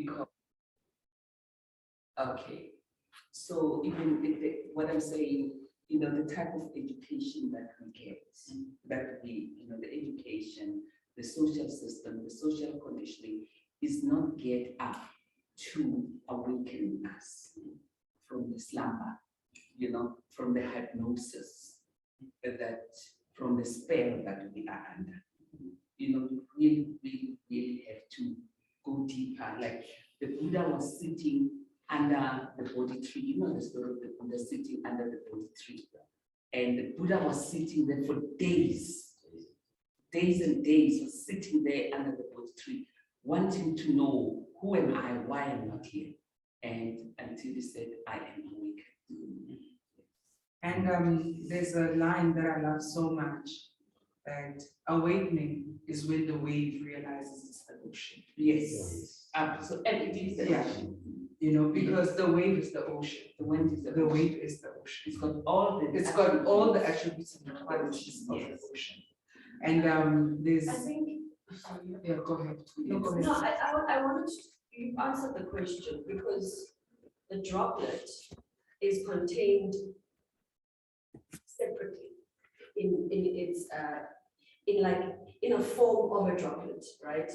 because, okay, so even if what I'm saying, the type of education that we get, the education, the social system, the social conditioning is not get up to awaken us from the slumber, from the hypnosis, from the spell that we are under. We really have to go deeper. Like the Buddha was sitting under the Bodhi tree. The story of the Buddha sitting under the Bodhi tree. And the Buddha was sitting there for days and days, was sitting there under the Bodhi tree, wanting to know, who am I, why I'm not here? And until he said, I am awake. And there's a line that I love so much, that awakening is when the wave realizes it's the ocean. Yes, absolutely. And it is the ocean. Because the wave is the ocean. The wind is the wave is the ocean. It's got all the attributes and the qualities of the ocean. And there's. I think. Yeah, go ahead. No, go ahead. No, I wanted you answered the question, because the droplet is contained separately in its in a form of a droplet, right?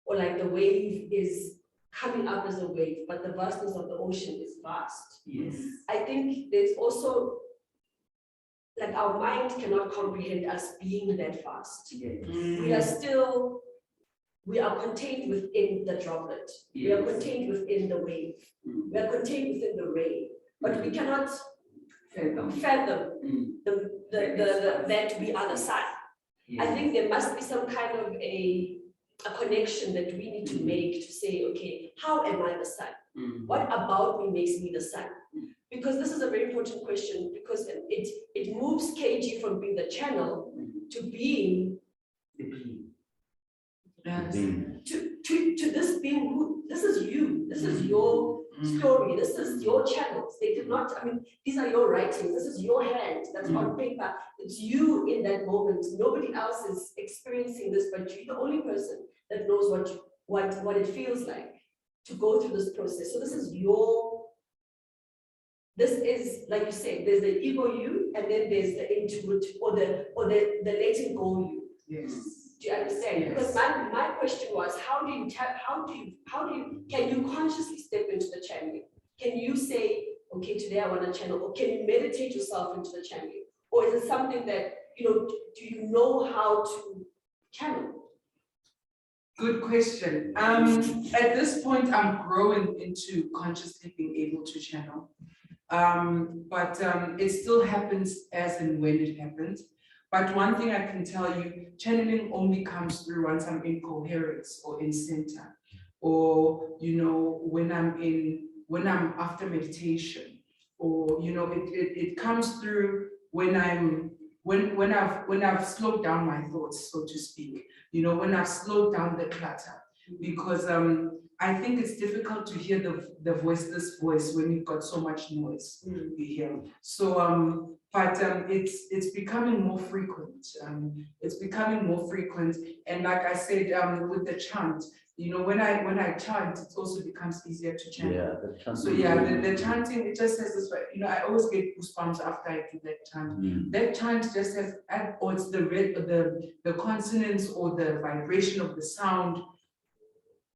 Or like the wave is coming up as a wave, but the vastness of the ocean is vast. Yes. I think there's also, like, our mind cannot comprehend us being that vast. Yes. We are contained within the droplet. Yes. We are contained within the wave. We are contained within the ray, but we cannot fathom that we are the sun. Yes. I think there must be some kind of a connection that we need to make to say, okay, how am I the sun? What about me makes me the sun? Because this is a very important question, because it moves KG from being the channel to being the being. Yes. To this being who, this is you, this is your story, this is your channels. They did not, these are your writings, this is your hand that's on paper. It's you in that moment. Nobody else is experiencing this but you. The only person that knows what it feels like to go through this process. So this is like you say, there's the ego you, and then there's the intuitive or the letting go you. Yes. Do you understand? Yes. Because my question was, can you consciously step into the channeling? Can you say, okay, today I want to channel, or can you meditate yourself into the channeling? Or is it something that, do you know how to channel? Good question. At this point, I'm growing into consciously being able to channel. But it still happens as and when it happens. But one thing I can tell you, channeling only comes through once I'm in coherence or in center, or when I'm after meditation, or it comes through when I've slowed down my thoughts, so to speak. When I've slowed down the clutter, because I think it's difficult to hear the voiceless voice when you've got so much noise you hear. So but it's becoming more frequent. It's becoming more frequent, and like I said, with the chant, when I chant, it also becomes easier to chant. Yeah, the chanting. So yeah, the chanting, it just says this way. I always get goosebumps after I do that chant. That chant just says, or it's the consonants or the vibration of the sound.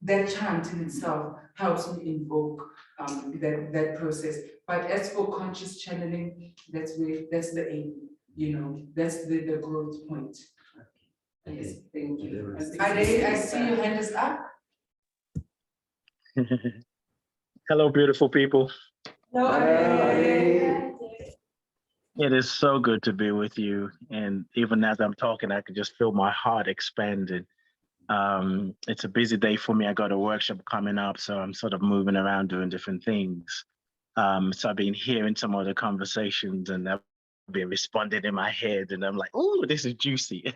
That chant in itself helps me invoke that process. But as for conscious channeling, that's the aim, that's the growth point. Yes, thank you. Ade, I see your hand is up. Hello, beautiful people. Hello, Ade. It is so good to be with you. And even as I'm talking, I can just feel my heart expanding. It's a busy day for me. I got a workshop coming up, so I'm sort of moving around doing different things. So I've been hearing some of the conversations and I've been responding in my head and I'm like, oh, this is juicy.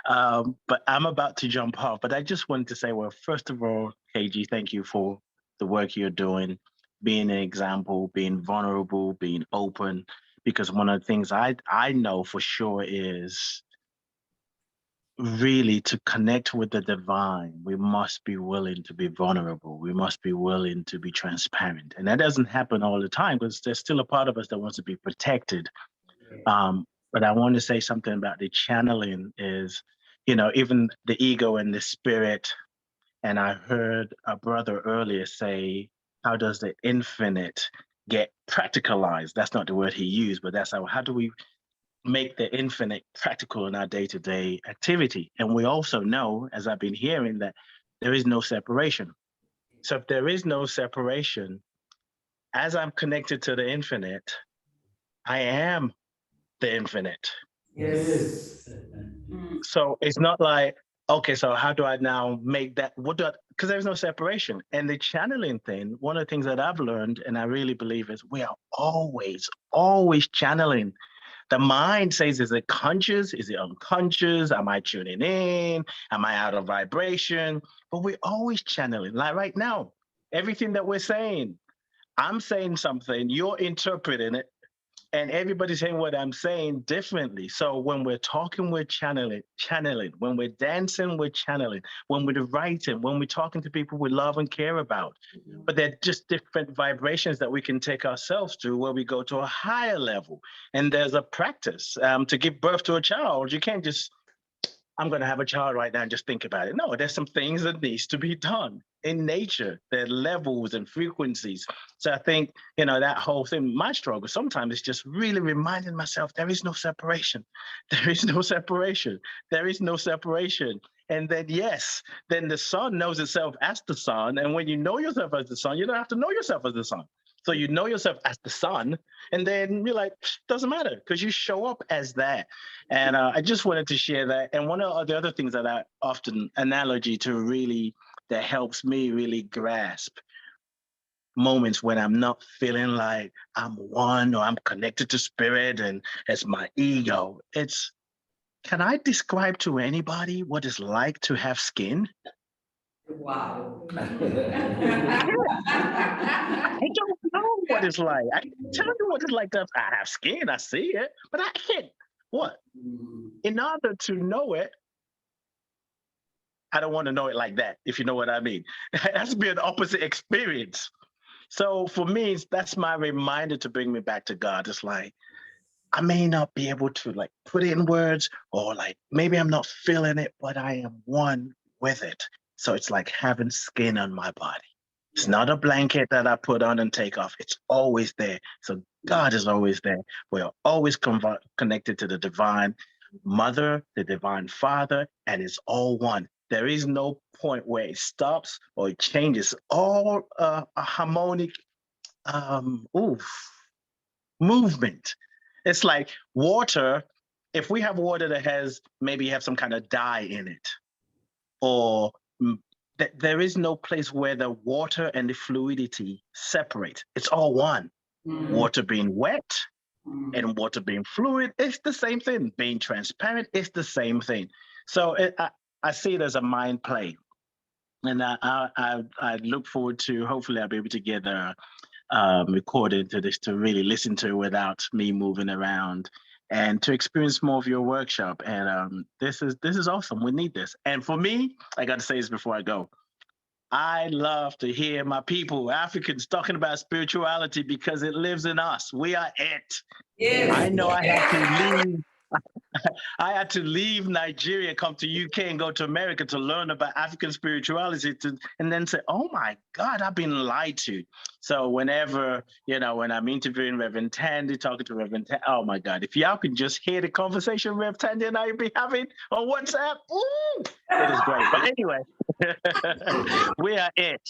But I'm about to jump off. But I just wanted to say, well, first of all, KG, thank you for the work you're doing, being an example, being vulnerable, being open, because one of the things I know for sure is really to connect with the divine, we must be willing to be vulnerable. We must be willing to be transparent. And that doesn't happen all the time because there's still a part of us that wants to be protected. But I want to say something about the channeling is, even the ego and the spirit. And I heard a brother earlier say, how does the infinite get practicalized? That's not the word he used, but that's how do we make the infinite practical in our day-to-day activity? And we also know, as I've been hearing, that there is no separation. So if there is no separation, as I'm connected to the infinite, I am the infinite. Yes. So it's not like, okay, so how do I now make that, because there's no separation. And the channeling thing, one of the things that I've learned, and I really believe is we are always, always channeling. The mind says, is it conscious? Is it unconscious? Am I tuning in? Am I out of vibration? But we're always channeling. Like right now, everything that we're saying, I'm saying something, you're interpreting it, and everybody's saying what I'm saying differently. So when we're talking, we're channeling. When we're dancing, we're channeling. When we're writing, when we're talking to people we love and care about. But they're just different vibrations that we can take ourselves to where we go to a higher level. And there's a practice to give birth to a child. You can't just, I'm going to have a child right now and just think about it. No, there's some things that needs to be done in nature. There are levels and frequencies. So I think, that whole thing, my struggle sometimes is just really reminding myself there is no separation. There is no separation. There is no separation. And then, yes, then the sun knows itself as the sun. And when you know yourself as the sun, you don't have to know yourself as the sun. So you know yourself as the sun, and then you're like, doesn't matter, because you show up as that. And I just wanted to share that. And one of the other things that I often analogy to really, that helps me really grasp moments when I'm not feeling like I'm one or I'm connected to spirit and it's my ego. It's, can I describe to anybody what it's like to have skin? Wow. I don't know what it's like. I can tell you what it's like to I have skin, I see it, but I can't, what? In order to know it, I don't want to know it like that, if you know what I mean. It has to be an opposite experience. So for me, that's my reminder to bring me back to God. It's like, I may not be able to like put it in words, or like maybe I'm not feeling it, but I am one with it. So it's like having skin on my body. It's not a blanket that I put on and take off. It's always there. So God is always there. We're always connected to the divine mother, the divine father, and it's all one. There is no point where it stops or it changes. All a harmonic movement. It's like water. If we have water that has maybe have some kind of dye in it, or there is no place where the water and the fluidity separate. It's all one. Water being wet and water being fluid, it's the same thing. Being transparent, it's the same thing. So I see it as a mind play. And I look forward to, hopefully I'll be able to get a recording to this to really listen to without me moving around, and to experience more of your workshop. And this is awesome. We need this. And for me, I got to say this before I go. I love to hear my people, Africans, talking about spirituality because it lives in us. We are it. Yes. I know I had to leave. I had to leave Nigeria, come to UK and go to America to learn about African spirituality and then say, oh my God, I've been lied to. So whenever, when I'm interviewing Reverend Tandy, talking to Reverend Tandy, oh my God, if y'all can just hear the conversation Reverend Tandy and I be having on WhatsApp, ooh, it is great. But anyway, we are it.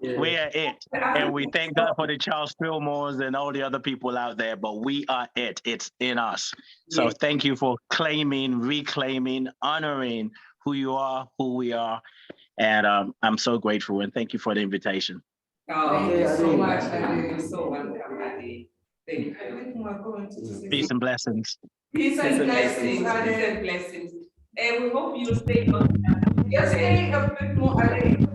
We are it. And we thank God for the Charles Fillmores and all the other people out there, but we are it. It's in us. So thank you for claiming, reclaiming, honoring who you are, who we are. And I'm so grateful, and thank you for the invitation. Thank you so much, Ade. You're so welcome, Ade. Thank you. Peace and blessings. Peace and blessings, Peace Ade. and blessings. And we hope you stay on. Just stay a bit more, Ade.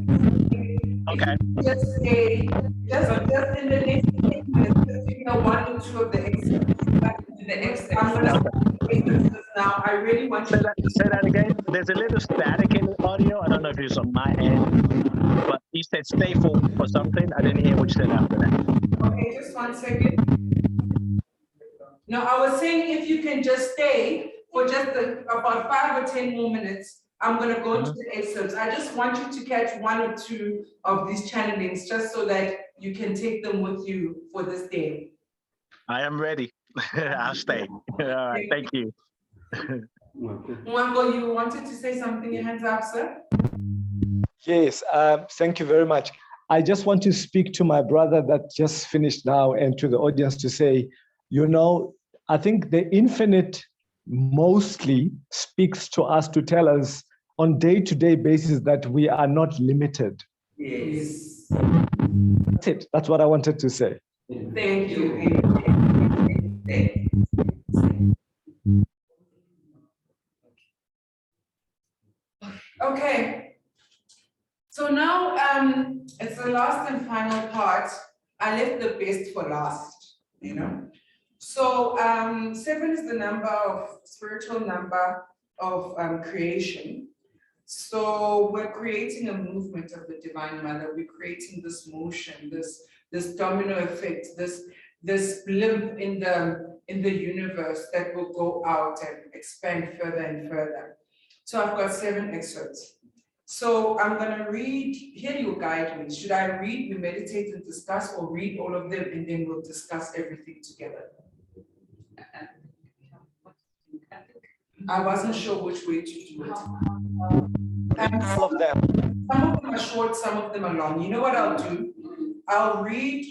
Okay. Just stay, just in the next 10 minutes, just 1 or 2 of the excerpts. The excerpts. I'm gonna now. I really want Say you. that again. There's a little static in the audio. I don't know if it's on my end, but you said stay for something. I didn't hear what you said after that. Okay, just 1 second. No, I was saying if you can just stay for just about 5 or 10 more minutes, I'm gonna go into the excerpts. I just want you to catch 1 or 2 of these channelings just so that you can take them with you for this day. I am ready. I'll stay. All right. Thank you. Mwango, you wanted to say something, your hands up, sir? Yes, thank you very much. I just want to speak to my brother that just finished now and to the audience to say, you know, I think the infinite mostly speaks to us to tell us on day-to-day basis that we are not limited. Yes. That's it. That's what I wanted to say. Thank you. Okay. So now it's the last and final part. I left the best for last, you know. So 7 is the number of spiritual number of creation. So we're creating a movement of the Divine Mother. We're creating this motion, this domino effect, this blimp in the universe that will go out and expand further and further. So I've got 7 excerpts. So I'm going to read, here you guide me. Should I read, we meditate and discuss, or read all of them and then we'll discuss everything together? I wasn't sure which way to do it. All of them. Some of them are short, some of them are long. You know what I'll do? I'll read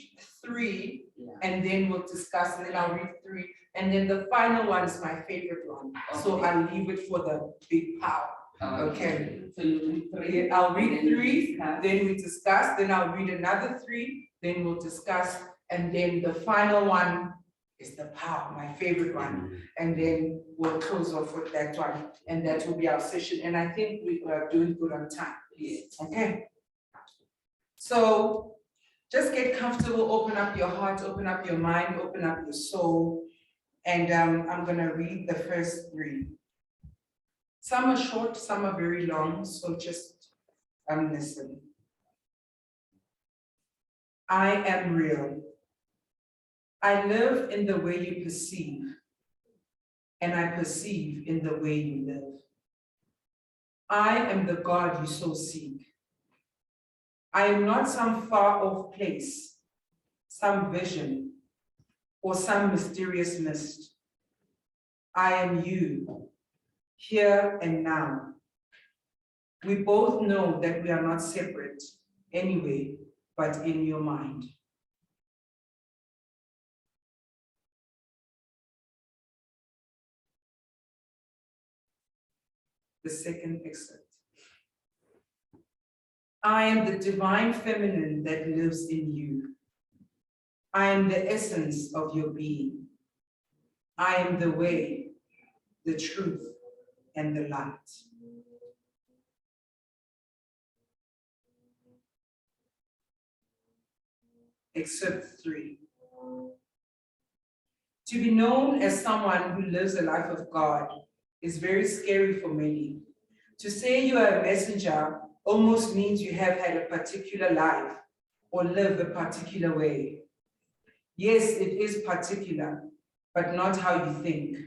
3 and then we'll discuss, and then I'll read 3. And then the final one is my favorite one. So I'll leave it for the big power. Okay. So you read 3. I'll read 3, then we discuss, then I'll read another 3, then we'll discuss, and then the final one is the power, my favorite one. And then we'll close off with that one, and that will be our session. And I think we are doing good on time. Yes. Okay. So just get comfortable, open up your heart, open up your mind, open up your soul. And I'm gonna read the first 3. Some are short, some are very long, so just listen. I am real. I live in the way you perceive, and I perceive in the way you live. I am the God you so seek. I am not some far-off place, some vision, or some mysterious mist. I am you, here and now. We both know that we are not separate anyway, but in your mind. The second excerpt. I am the divine feminine that lives in you. I am the essence of your being. I am the way, the truth, and the light. Excerpt 3. To be known as someone who lives a life of God is very scary for many. To say you are a messenger almost means you have had a particular life or live a particular way. Yes, it is particular, but not how you think.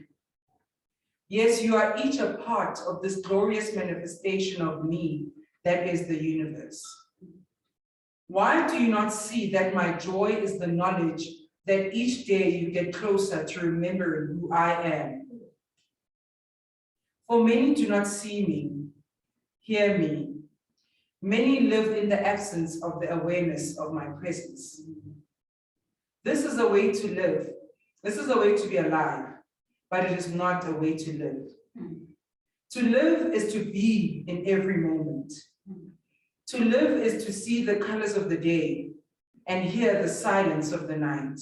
Yes, you are each a part of this glorious manifestation of me that is the universe. Why do you not see that my joy is the knowledge that each day you get closer to remembering who I am? For many do not see me, hear me. Many live in the absence of the awareness of my presence. This is a way to live. This is a way to be alive, but it is not a way to live. To live is to be in every moment. To live is to see the colors of the day and hear the silence of the night.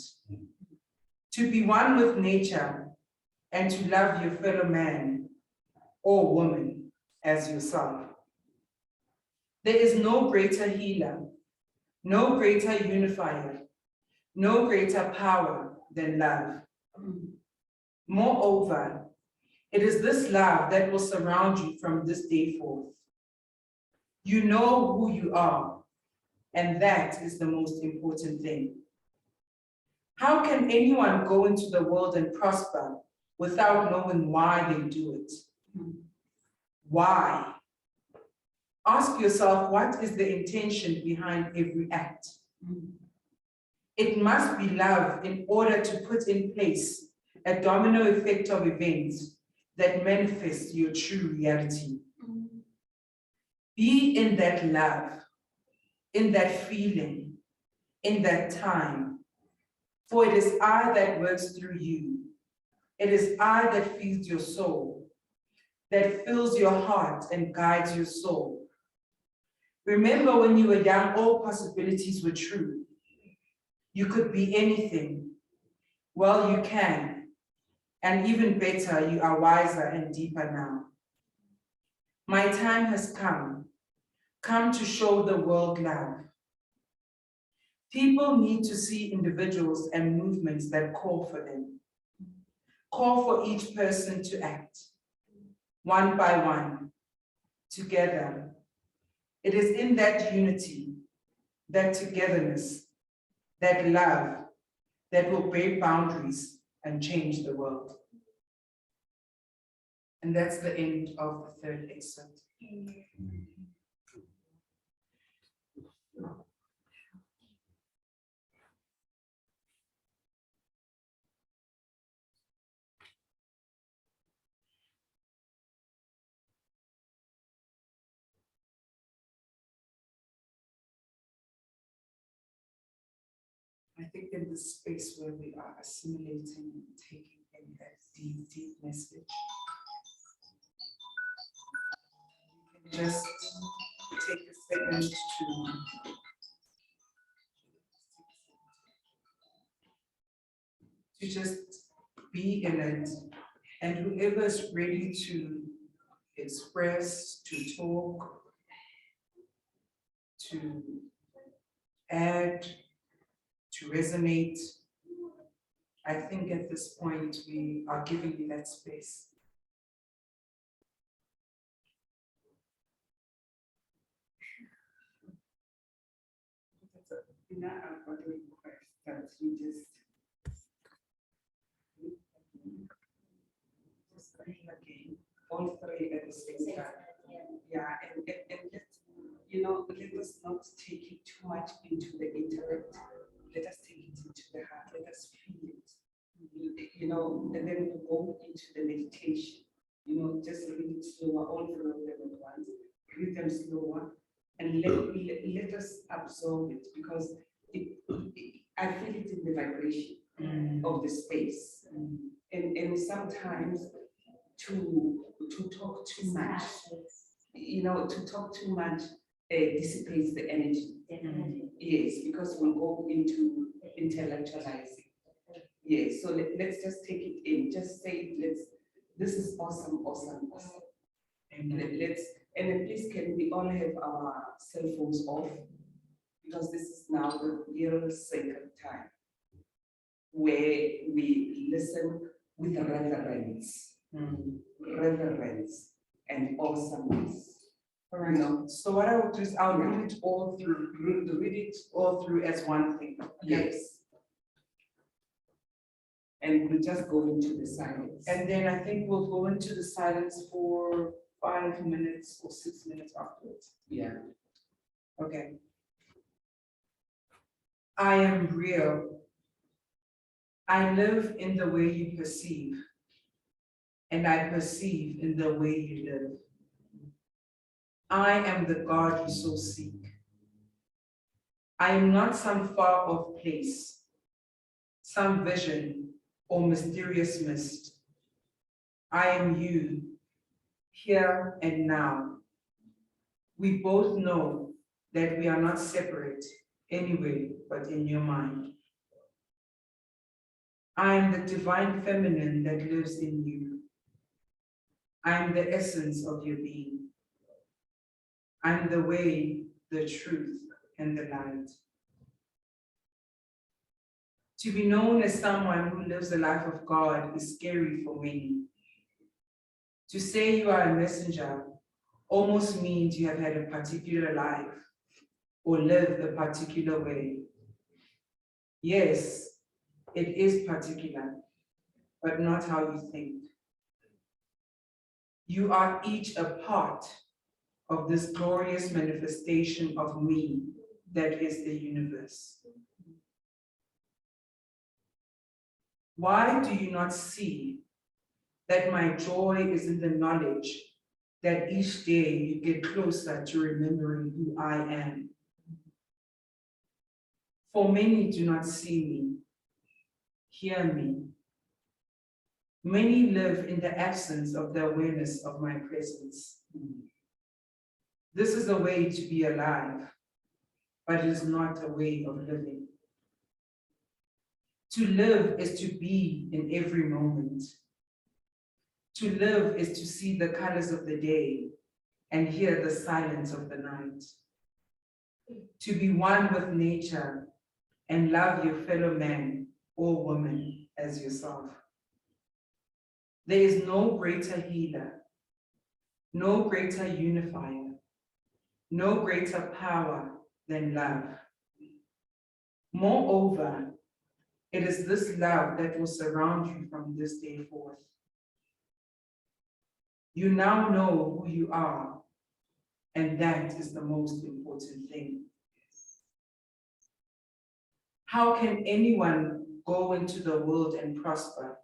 To be one with nature and to love your fellow man or woman as yourself. There is no greater healer, no greater unifier, no greater power than love. Moreover, It is this love that will surround you from this day forth. You know who you are, and that is the most important thing. How can anyone go into the world and prosper without knowing why they do it? Why? Ask yourself, what is the intention behind every act? It must be love in order to put in place a domino effect of events that manifest your true reality. Be in that love, in that feeling, in that time. For it is I that works through you. It is I that feeds your soul, that fills your heart and guides your soul. Remember when you were young, all possibilities were true. You could be anything. Well, you can. And even better, you are wiser and deeper now. My time has come to show the world love. People need to see individuals and movements that call for them. Call for each person to act, one by one, together. It is in that unity, that togetherness, that love, that will break boundaries and change the world. And that's the end of the third excerpt. I think in this space where we are assimilating and taking in that deep, deep message, we can just take a second to just be in it, and whoever is ready to express, to talk, to add, to resonate, I think at this point we are giving you that space. I've got a request that you just read again, all three at the same time. Yeah, and let us not take it too much into the intellect. Let us take it into the heart. Let us feel it. And then we go into the meditation. Just read it slower, all three of them at once. Read them slower, and let us absorb it, because I feel it in the vibration of the space. And sometimes to talk too much, dissipates the energy. Yes, because we'll go into intellectualizing. Yes, so let's just take it in. Just say, this is awesome, awesome, awesome. And and then please, can we all have our cell phones off? Because this is now the real sacred time where we listen with reverence, reverence and awesomeness. All right. So what I will do is I'll read it all through, read it all through as one thing. Yes. And we just go into the silence. And then I think we'll go into the silence for 5 minutes or 6 minutes afterwards. Yeah. Okay. I am real. I live in the way you perceive, and I perceive in the way you live. I am the God you so seek. I am not some far off place, some vision or mysterious mist. I am you, here and now. We both know that we are not separate anyway, but in your mind. I am the divine feminine that lives in you. I am the essence of your being. I am the way, the truth, and the light. To be known as someone who lives the life of God is scary for many. To say you are a messenger almost means you have had a particular life or lived a particular way. Yes, it is particular, but not how you think. You are each a part of this glorious manifestation of me that is the universe. Why do you not see that my joy is in the knowledge that each day you get closer to remembering who I am? For many do not see me, hear me. Many live in the absence of the awareness of my presence. This is a way to be alive, but it is not a way of living. To live is to be in every moment. To live is to see the colors of the day and hear the silence of the night. To be one with nature and love your fellow man or woman as yourself. There is no greater healer, no greater unifier, no greater power than love. Moreover, it is this love that will surround you from this day forth. You now know who you are, and that is the most important thing. How can anyone go into the world and prosper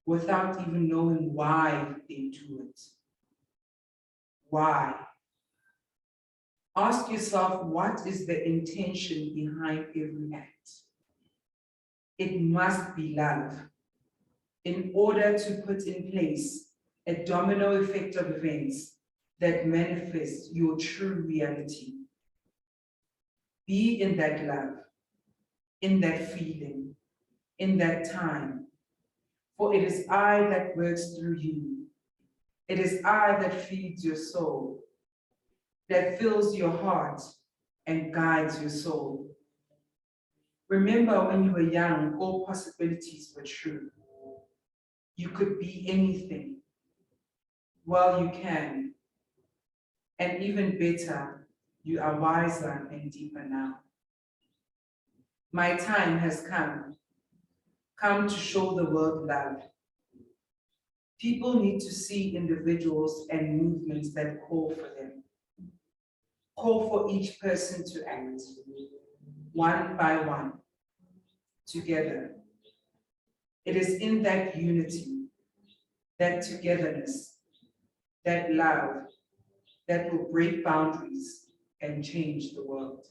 without even knowing why they do it? Why? Ask yourself, what is the intention behind every act? It must be love, in order to put in place a domino effect of events that manifest your true reality. Be in that love, in that feeling, in that time, for it is I that works through you. It is I that feeds your soul, that fills your heart and guides your soul. Remember when you were young, all possibilities were true. You could be anything. Well, you can. And even better, you are wiser and deeper now. My time has come to show the world love. People need to see individuals and movements that call for them. Call for each person to act, one by one, together. It is in that unity, that togetherness, that love, that will break boundaries and change the world.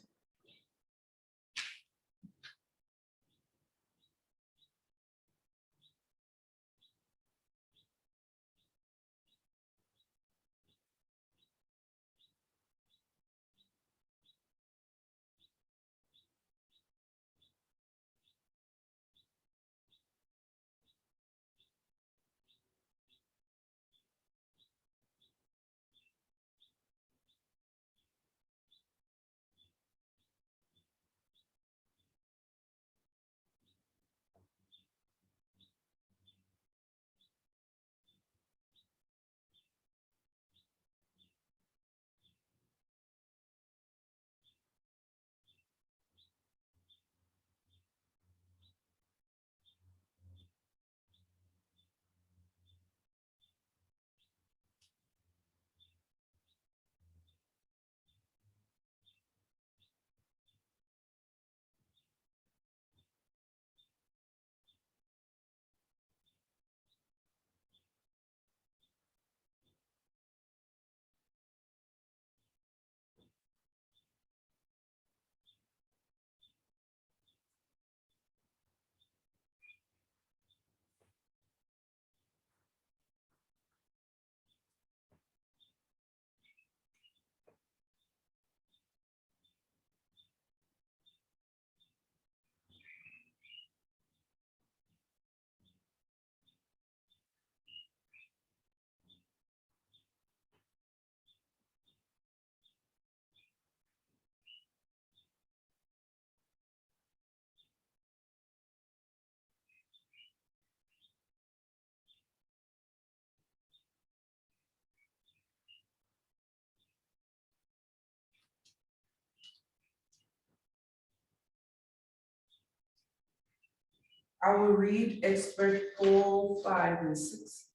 I will read expert 4, 5, and 6,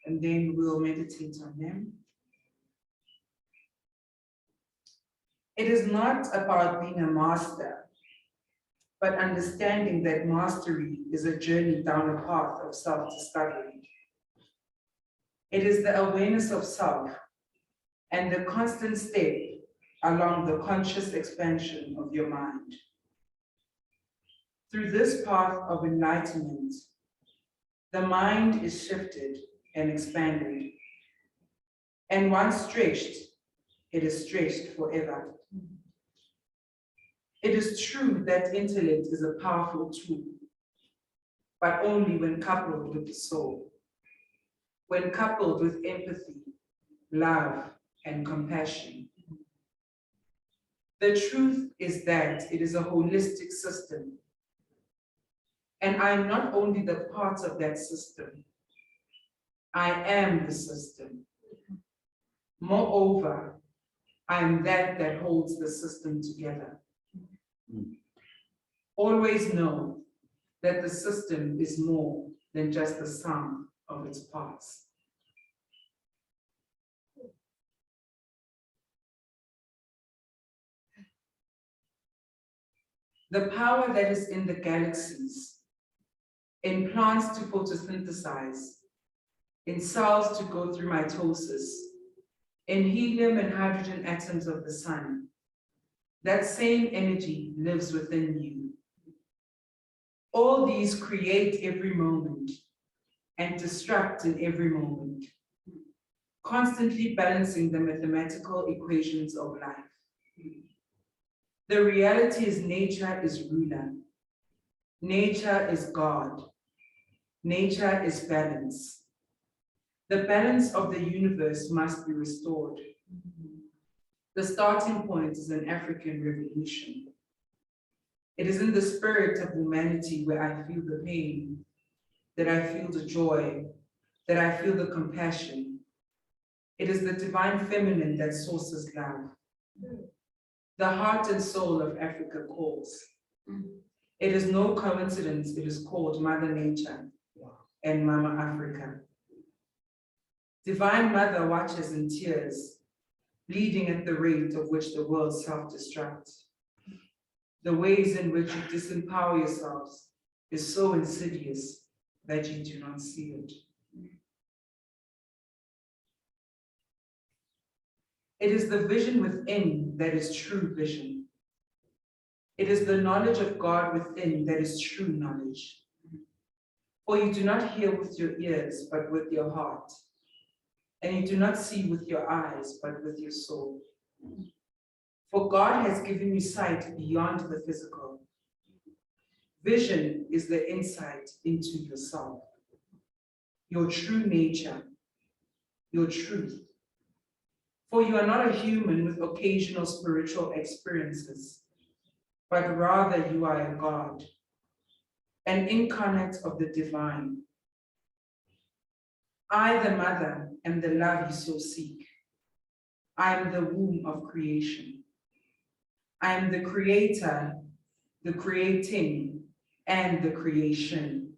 and then we'll meditate on them. It is not about being a master, but understanding that mastery is a journey down a path of self-discovery. It is the awareness of self and the constant step along the conscious expansion of your mind. Through this path of enlightenment, the mind is shifted and expanded. And once stretched, it is stretched forever. It is true that intellect is a powerful tool, but only when coupled with the soul, when coupled with empathy, love, and compassion. The truth is that it is a holistic system, and I am not only the part of that system, I am the system. Moreover, I am that holds the system together. Always know that the system is more than just the sum of its parts. The power that is in the galaxies, in plants to photosynthesize, in cells to go through mitosis, in helium and hydrogen atoms of the sun, that same energy lives within you. All these create every moment and destruct in every moment, constantly balancing the mathematical equations of life. The reality is nature is ruler. Nature is God. Nature is balance. The balance of the universe must be restored. The starting point is an African revolution. It is in the spirit of humanity where I feel the pain, that I feel the joy, that I feel the compassion. It is the divine feminine that sources love. The heart and soul of Africa calls. It is no coincidence it is called Mother Nature and Mama Africa. Divine Mother watches in tears, bleeding at the rate of which the world self-destructs. The ways in which you disempower yourselves is so insidious that you do not see it. It is the vision within that is true vision. It is the knowledge of God within that is true knowledge. For you do not hear with your ears, but with your heart. And you do not see with your eyes, but with your soul. For God has given you sight beyond the physical. Vision is the insight into yourself, your true nature, your truth. For you are not a human with occasional spiritual experiences, but rather you are a God, an incarnate of the divine. I, the mother, am the love you so seek. I am the womb of creation. I am the creator, the creating, and the creation.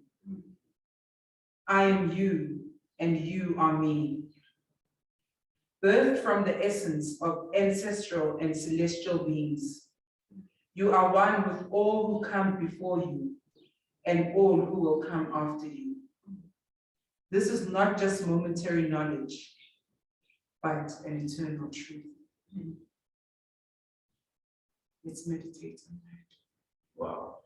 I am you, and you are me. Birthed from the essence of ancestral and celestial beings, you are one with all who come before you and all who will come after you. This is not just momentary knowledge, but an eternal truth. Let's meditate on that. Wow.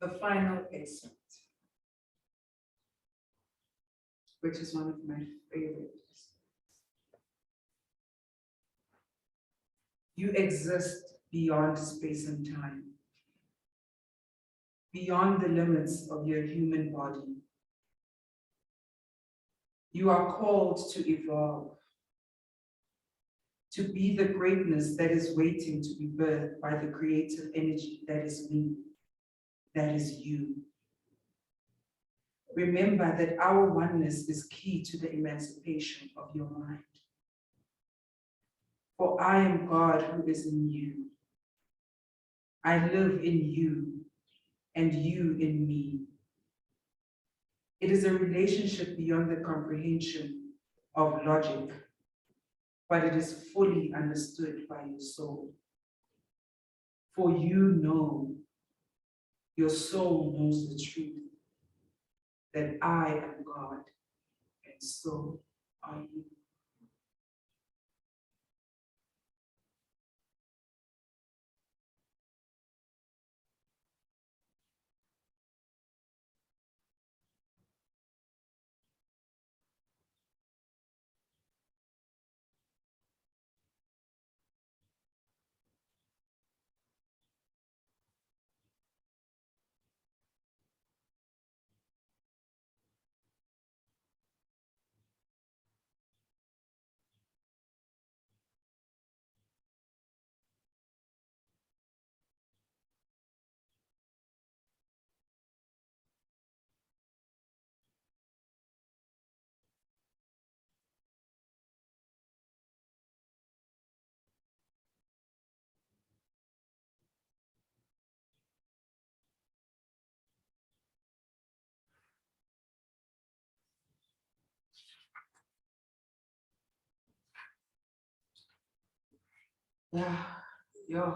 the final excerpt, which is one of my favorites. You exist beyond space and time, beyond the limits of your human body. You are called to evolve, to be the greatness that is waiting to be birthed by the creative energy that is me, that is you. Remember that our oneness is key to the emancipation of your mind. For I am God who is in you. I live in you and you in me. It is a relationship beyond the comprehension of logic, but it is fully understood by your soul. For you know, your soul knows the truth, that I am God, and so are you. Yeah.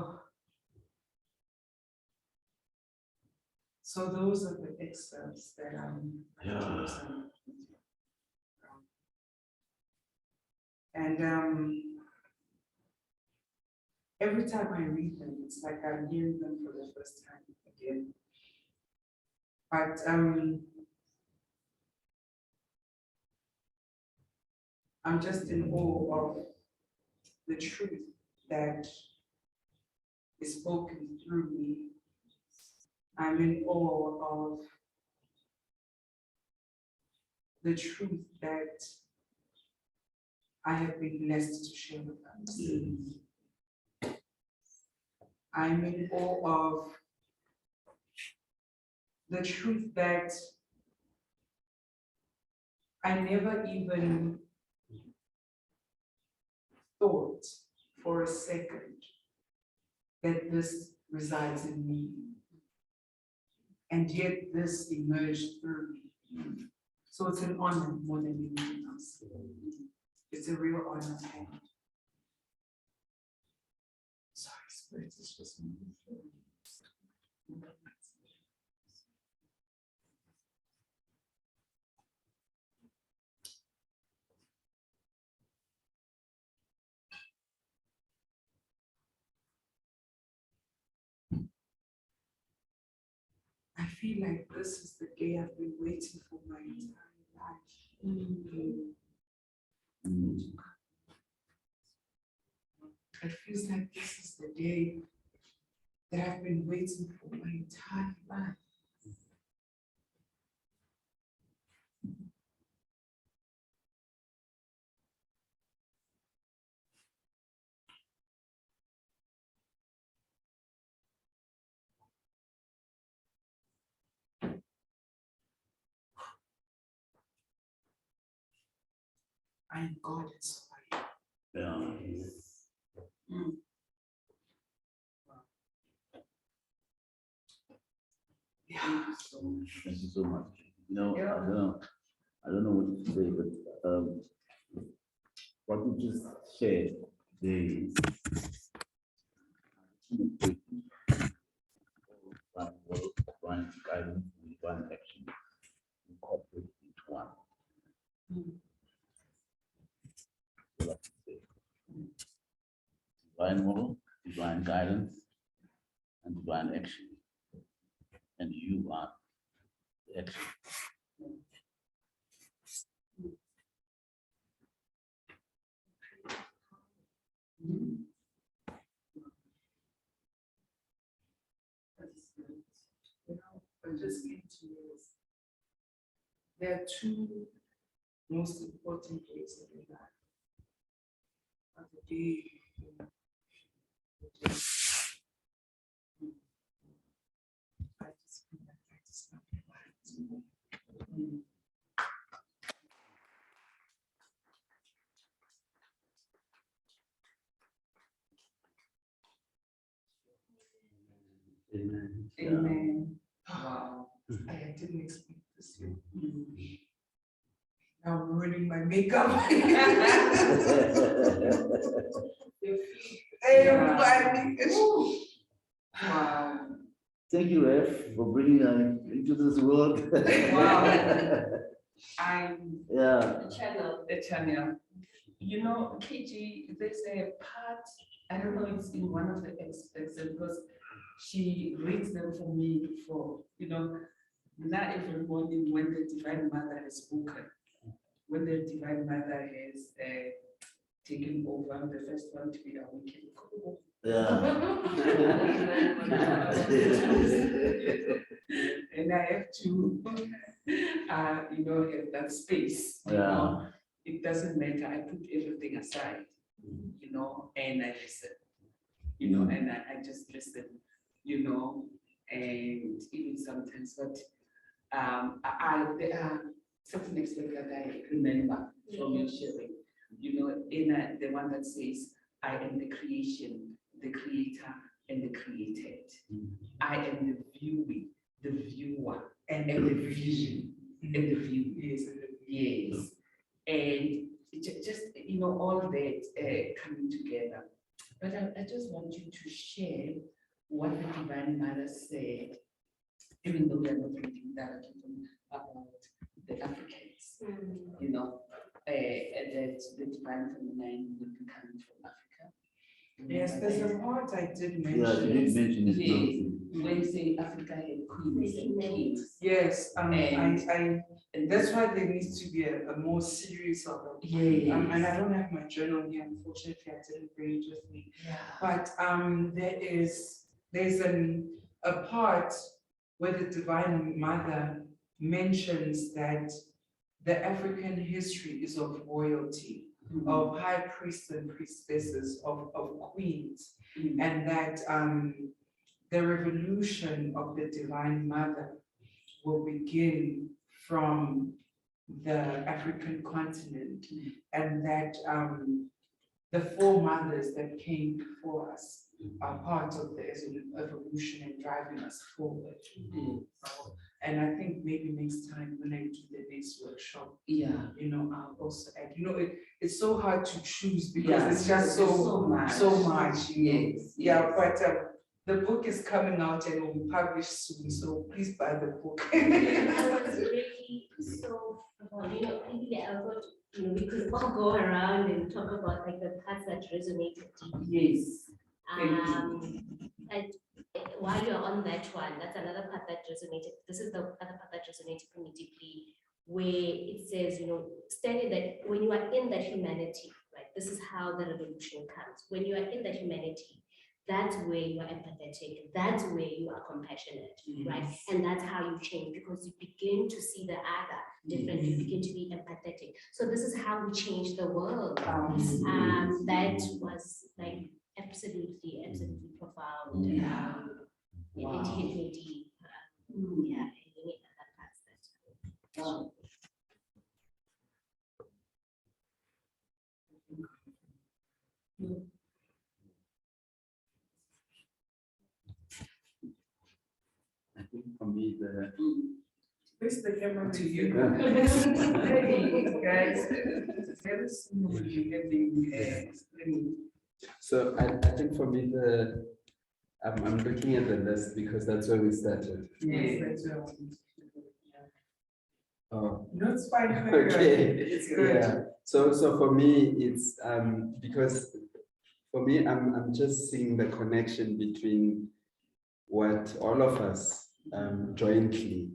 So those are the excerpts that I've chosen. And every time I read them, it's like I'm hearing them for the first time again. But I'm just in awe of the truth that is spoken through me. I'm in awe of the truth that I have been blessed to share with others. I'm in awe of the truth that I never even thought for a second that this resides in me. And yet this emerged through me. So it's an honor more than anything else. It's a real honor. Sorry, Spirit is just moving through. I feel like this is the day I've been waiting for my entire life. It feels like this is the day that I've been waiting for my entire life. I am God and so I am. Yeah. Thank you so much. You know, Yeah. I don't know what to say, but what you just shared, the divine guidance and divine action incorporated into one. So that's it. Divine model, divine guidance, and divine action. and you are the action. But just came to me is there are two most important days of your life. Are the day I just feel like I just not realize. Amen. Amen. Wow. I didn't expect this. Now I'm ruining my makeup. Everybody. Wow. Thank you, Ref, for bringing us into this world. Wow. I'm Yeah. the channel. You know, KG, there's a part, I don't know, it's in one of the excerpts because she reads them for me for, you know, not every morning when the Divine Mother has spoken, when the Divine Mother has taken over, I'm the first one to be awakened. Yeah. And I have to, you know, have that space, you Yeah. know. It doesn't matter, I put everything aside, you know, and I listen, you know, and I just listen, you know, and even sometimes, but there are certain aspects that I remember from your sharing, you know, in the one that says, I am the creation, the creator, and the created. I am the viewing, the viewer, and the vision, and the view. Yes. And just, you know, all that coming together. But I just want you to share what the Divine Mother said, even though we are not reading directly about the Africans, you know, that the Divine Feminine will be coming from Africa. Yes, there's a part I did Yeah, you mention. did mention it. Yes. When you say Africa had queens and kings. Yes, And- and that's why there needs to be a more serious of it. Yes. And I don't have my journal here, unfortunately, I didn't bring it with me. Yeah. But there's a part where the Divine Mother mentions that the African history is of royalty, of high priests and priestesses, of queens, and that the revolution of the Divine Mother will begin from the African continent, and that the four mothers that came before us are part of the evolution and driving us forward. And I think maybe next time when I do the next workshop, Yeah. you know, I'll also add, you know, it's so hard to choose because Yeah, it's just so much, you know. Yes. Yeah, but the book is coming out and will be published soon, so please buy the book. That was really so, you know, maybe I thought, you know, we could all go around and talk about like the parts that resonated deeply. Yes. And while you're on that one, that's another part that resonated. This is the other part that resonated for me deeply, where it says, you know, standing that when you are in that humanity, right, this is how the revolution comes. When you are in that humanity, that's where you are empathetic, that's where you are compassionate, right? And that's how you change, because you begin to see the other differently, you begin to be empathetic. So this is how we change the world. That was like absolutely profound. Yeah. It hit me deep. Yeah, that. Wow. I think for me, Where's the camera to you? Hey, guys, very soon we'll be having So I think for me, I'm looking at the list because that's where we started. Yes, Oh, no, it's fine. okay. It's good. Yeah. So for me, it's because for me, I'm just seeing the connection between what all of us jointly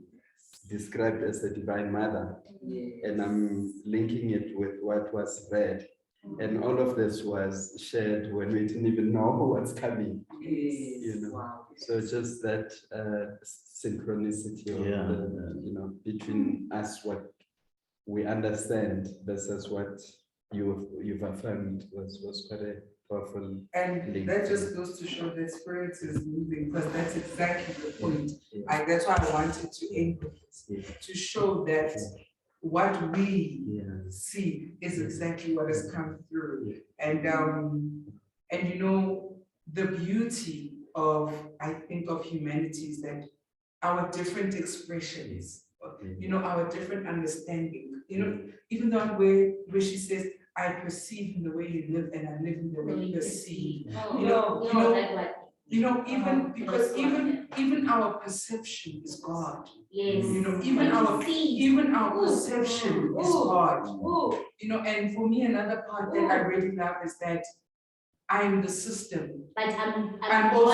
described as the Divine Mother. And I'm linking it with what was read. And all of this was shared when we didn't even know what's coming. You know. Wow. So just that synchronicity of between us, what we understand versus what you've affirmed was quite a powerful. And that just goes to show that spirit is moving, because that's exactly the point. That's why I wanted to end with this, to show that what we see is exactly what has come through. And the beauty of, I think, of humanity is that our different expressions, our different understanding, even the one where she says, I perceive in the way you live and I live in the way you perceive. Even our perception is God. Yes. Even our perception is God. And for me, another part that I really love is that I'm the system. But I'm more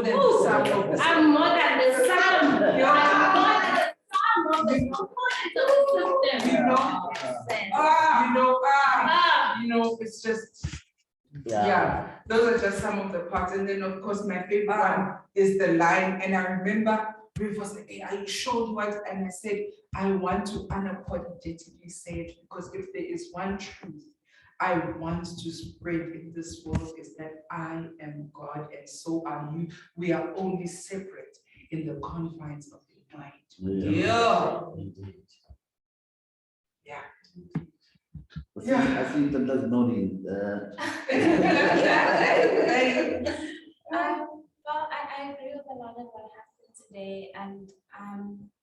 than the sum of the sum. I'm more than the sum. You know? I'm more than the sum of the system. It's just, those are just some of the parts. And then, of course, my favorite one is the line. And I remember Rick was like, hey, I showed what, and I said, I want to unapologetically say it, because if there is one truth I want to spread in this world, is that I am God and so are you. We are only separate in the confines of the mind. I think that does not mean. Well, I agree with a lot of what happened today, and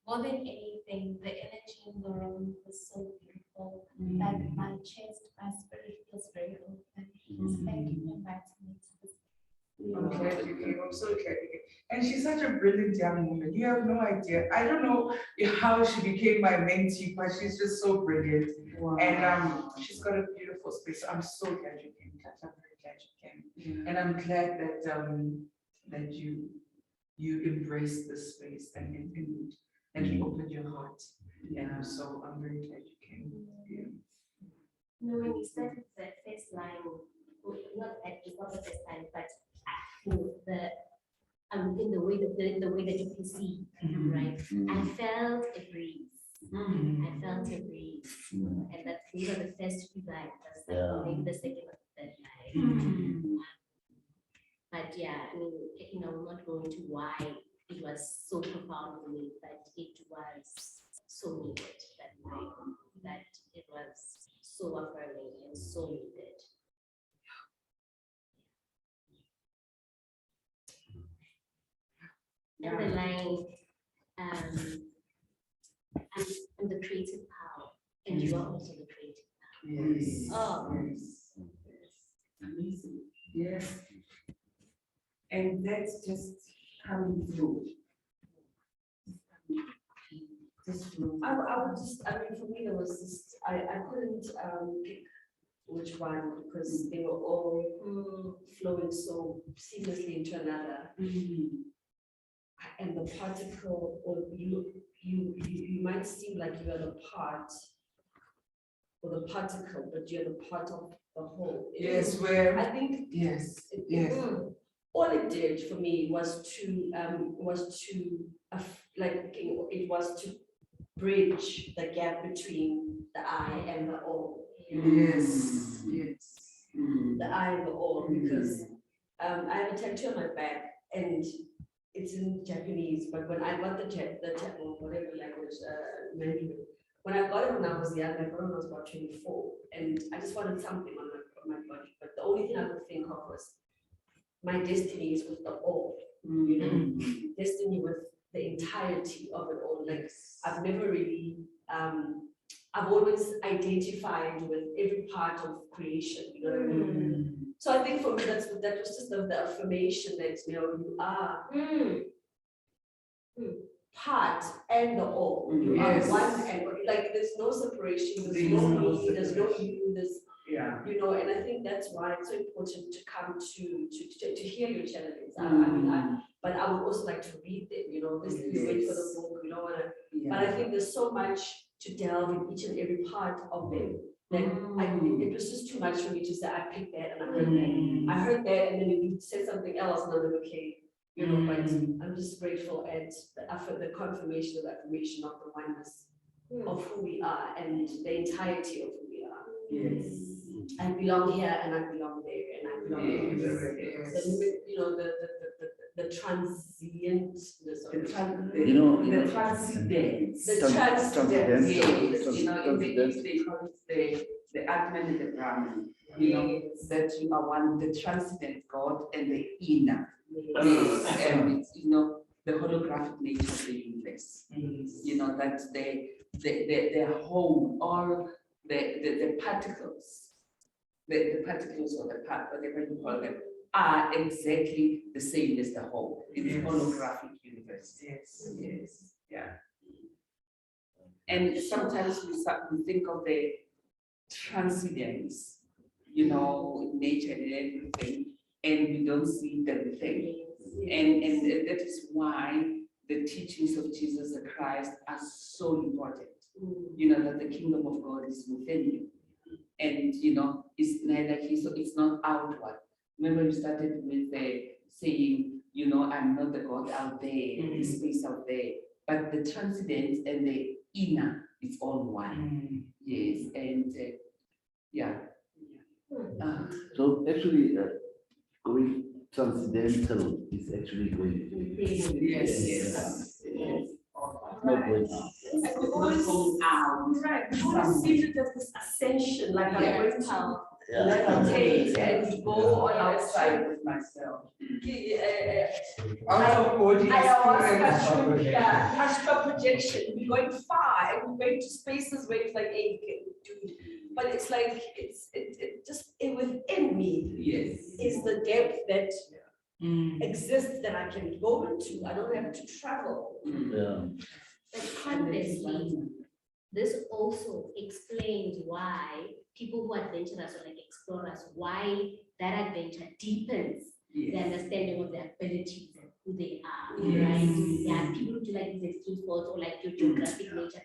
more than anything, the energy in the room was so beautiful. Like my chest, my spirit feels very open. So thank you for inviting me to this. I'm glad you came. I'm so glad you came. And she's such a brilliant young woman. You have no idea. I don't know how she became my mentee, but she's just so brilliant. Wow. And she's got a beautiful space. I'm so glad you came. I'm very glad you came. And I'm glad that you embraced this space and you opened your heart. And so I'm very glad you came. No, when you started the first line, it's not the first time, but in the way that you can see, right? I felt a breeze. I felt a breeze, and that these are the first few lines. That's like maybe the second or third line. But yeah, I mean, I'm not going into why it was so profound for me, but it was so needed that night, that it was so affirming and so needed. And the line, I'm the creative power, and you are also the creative power. Yes. Oh. Yes. Amazing. Yes. And that's just coming through. For me, there was this, I couldn't pick which one, because they were all flowing so seamlessly into another. And the particle, or you might seem like you are the part, or the particle, but you're the part of the whole. Yes, where I think all it did for me was to bridge the gap between the I and the all. Yes. The I and the all, because I have a tattoo on my back and it's in Japanese, but when I got the tattoo, whatever language, Mandarin, when I got it when I was young, I got it when I was about 24, and I just wanted something on my body, but the only thing I could think of was my destiny is with the all, destiny with the entirety of it all. Like I've never really, I've always identified with every part of creation, you know what I mean? So I think for me, that was just the affirmation that, you are part and the all. You are one and like there's no separation, there's no me, there's no you, there's and I think that's why it's so important to come to hear your challenges. I mean, but I would also like to read them, you know, this is wait for the book, you know what but I think there's so much to delve in each and every part of them. That it was just too much for me to say, I picked that and I heard that. I heard that and then you said something else and I'm like, okay, you know, but I'm just grateful at the confirmation of the affirmation of the oneness of who we are and the entirety of who we are. Yes. I belong here and I belong there and I belong everywhere. You know, the transientness of The transcendence. The transcendence. Yes, you know, in the East, they call it the Atman and the Brahman, you know, that you are one, the transcendent God and the inner. Yes, and it's, you know, the holographic nature of the universe. You know, that the whole, all the particles, the particles or the part, whatever you call them, are exactly the same as the whole. It's holographic universe. Yes, yes, yeah. And sometimes we think of the transcendence, you know, nature and everything, and we don't see the thing. And that is why the teachings of Jesus Christ are so important. You know, that the kingdom of God is within you. And, you know, it's neither here, so it's not outward. Remember you started with saying, you know, I'm not the God out there, the space out there, but the transcendence and the inner is all one. Yes, and yeah. So actually, going transcendental is actually going. Yes. Not going out. And we always right, we always see it as this ascension, like I'm going to meditate and go on Outside with myself. Astral projection, we're going far and we're going to spaces where it's like, hey, you can do it. But it's like, it just within me is the depth that exists that I can go into. I don't have to travel. But conversely, this also explains why people who are adventurous or like explorers, why that adventure deepens the understanding of their abilities and who they are, right? Yeah, people who do like these extreme sports or like your geographic nature,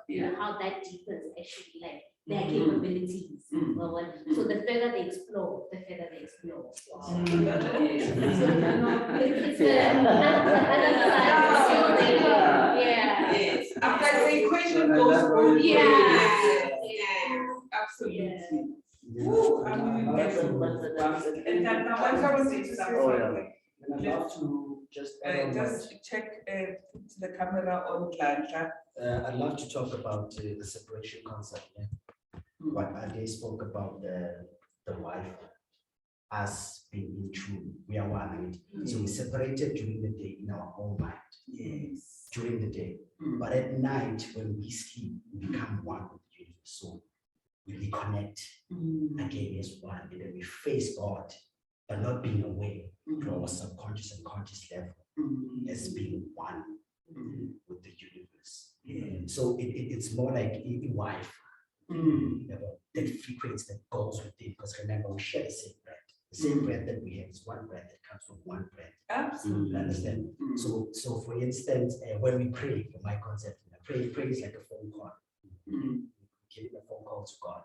you know, how that deepens actually like their capabilities. So the further they explore, the further they explore. It's another side. Yes. After the equation goes both ways. Absolutely. Woo, and then I'd love to just check put the camera on Glancha. I'd love to talk about the separation concept. What Ade spoke about the wife, us being in tune, we are one. So we separated during the day in our own mind. Yes. During the day. But at night, when we sleep, we become one with the universe. So we reconnect again as one, and then we face God, but not being aware to our subconscious and conscious level as being one with the universe. So it's more like a wife. That frequency that goes with it, because remember, we share the same breath. The same breath that we have is one breath that comes from one breath. Absolutely. Understand? So for instance, when we pray, for my concept, pray is like a phone call. Giving a phone call to God.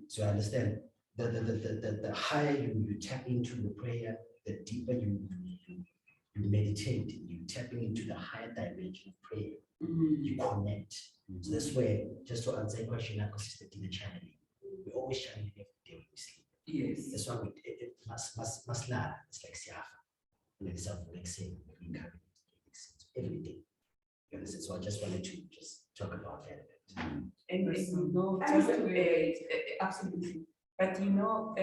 So I understand the higher you tap into the prayer, the deeper you meditate, you tapping into the higher dimension of prayer. You connect. So that's where, just to answer a question, I consistent in the channeling. We always channel every day when we sleep. Yes. That's why it must not. It's like Siafa. Like self-relaxing, every day. You understand? So I just wanted to just talk about that a bit. And you know, just to absolutely. But you know,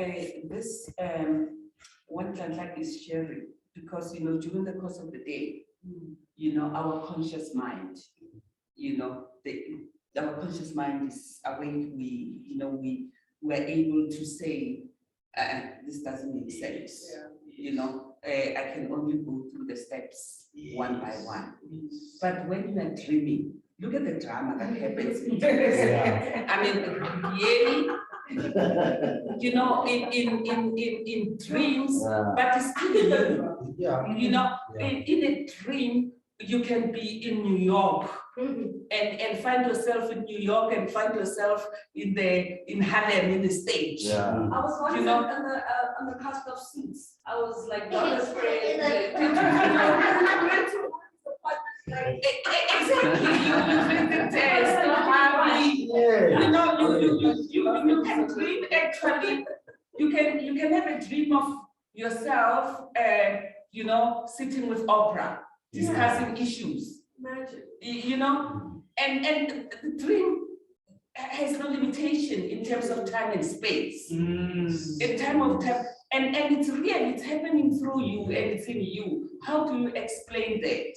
this one Glancha is sharing, because you know, during the course of the day, you know, our conscious mind, you know, our conscious mind is awake. We're able to say, this doesn't make sense. You know, I can only go through the steps one by one. But when you are dreaming, look at the drama that happens. I mean, really, you know, in dreams, Yeah. but it's still you. Yeah. You know, Yeah. in a dream, you can be in New York and find yourself in New York and find yourself in Harlem in the stage. Yeah. I was once You know- on the cast of Suits. I was like, Dr. Spray. Exactly, you visit Stella Harvey. Yeah. You know, you can dream actually, you can have a dream of yourself, you know, sitting with Oprah, discussing issues, Imagine. you know, and the dream has no limitation in terms of time and space. In time of time, and it's real, it's happening through you and it's in you. How do you explain that?